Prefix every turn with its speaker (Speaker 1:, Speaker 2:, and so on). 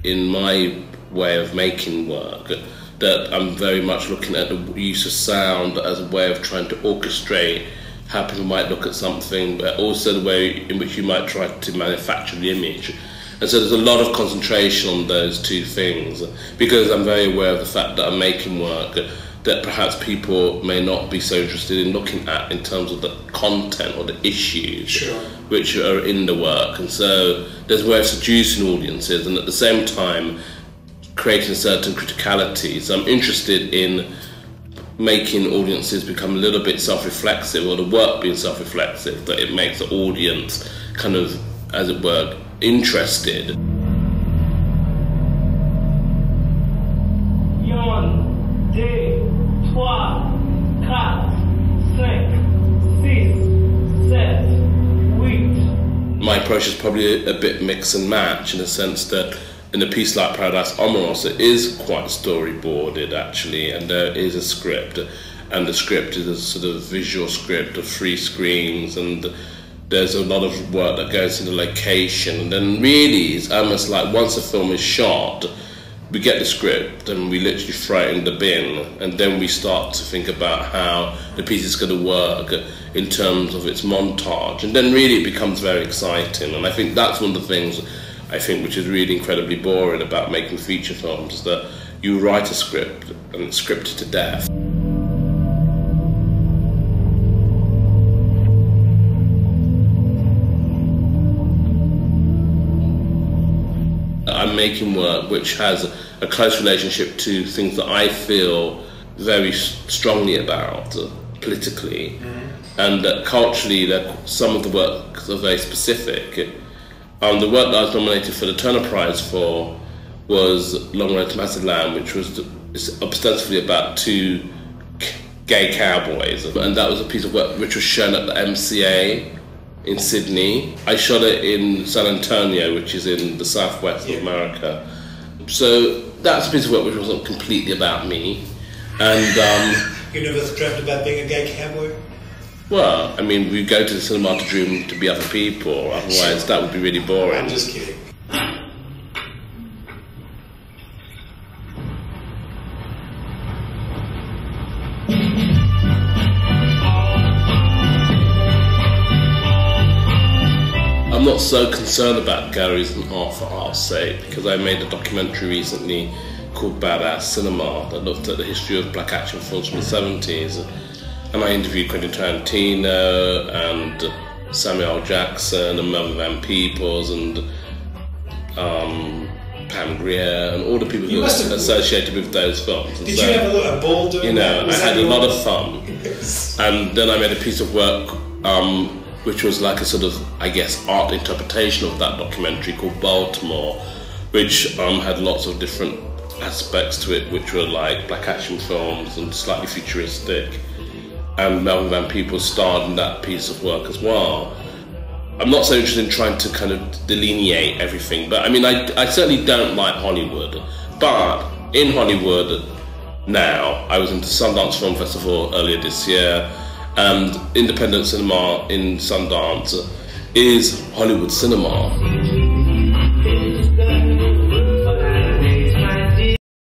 Speaker 1: in my way of making work, that I'm very much looking at the use of sound as a way of trying to orchestrate how people might look at something, but also the way in which you might try to manufacture the image. And so there's a lot of concentration on those two things, because I'm very aware of the fact that I'm making work that perhaps people may not be so interested in looking at in terms of the content or the issues which are in the work. And so there's a way of seducing audiences and at the same time creating a certain criticality. So I'm interested in making audiences become a little bit self-reflexive, or the work being self-reflexive, that it makes the audience kind of, as it were, interested. My approach is probably a bit mix and match, in the sense that in a piece like Paradise Omeros, it is quite storyboarded actually, and there is a script, and the script is a sort of visual script of 3 screens, and there's a lot of work that goes into location, and then really it's almost like once a film is shot, we get the script and we literally throw it in the bin, and then we start to think about how the piece is going to work in terms of its montage, and then really it becomes very exciting. And I think that's one of the things which is really incredibly boring about making feature films, is that you write a script and it's scripted to death. I'm making work which has a close relationship to things that I feel very strongly about politically, and that culturally some of the works are very specific. The work that I was nominated for the Turner Prize for was Long Road to Baselland, which was ostensibly about 2 gay cowboys, and that was a piece of work which was shown at the MCA in Sydney. I shot it in San Antonio, which is in the southwest of America. So that's a piece of work which wasn't completely about me. And
Speaker 2: you never dreamt about being a gay cowboy?
Speaker 1: Well, I mean, we go to the cinema to dream to be other people, otherwise that would be really boring.
Speaker 2: I'm just kidding.
Speaker 1: I'm not so concerned about galleries and art for art's sake, because I made a documentary recently called Badass Cinema that looked at the history of black action films from the 70s. And I interviewed Quentin Tarantino and Samuel L. Jackson and Melvin Van Peebles and Pam Grier and all the people who were associated with those films. And
Speaker 2: Did you have a ball doing that?
Speaker 1: I had a lot of fun. And then I made a piece of work which was like a sort of, I guess, art interpretation of that documentary called Baltimore, which had lots of different aspects to it, which were like black action films and slightly futuristic. And Melvin Van Peebles starred in that piece of work as well. I'm not so interested in trying to kind of delineate everything, but I mean, I certainly don't like Hollywood. But in Hollywood now, I was into Sundance Film Festival earlier this year, and independent cinema in Sundance is Hollywood cinema.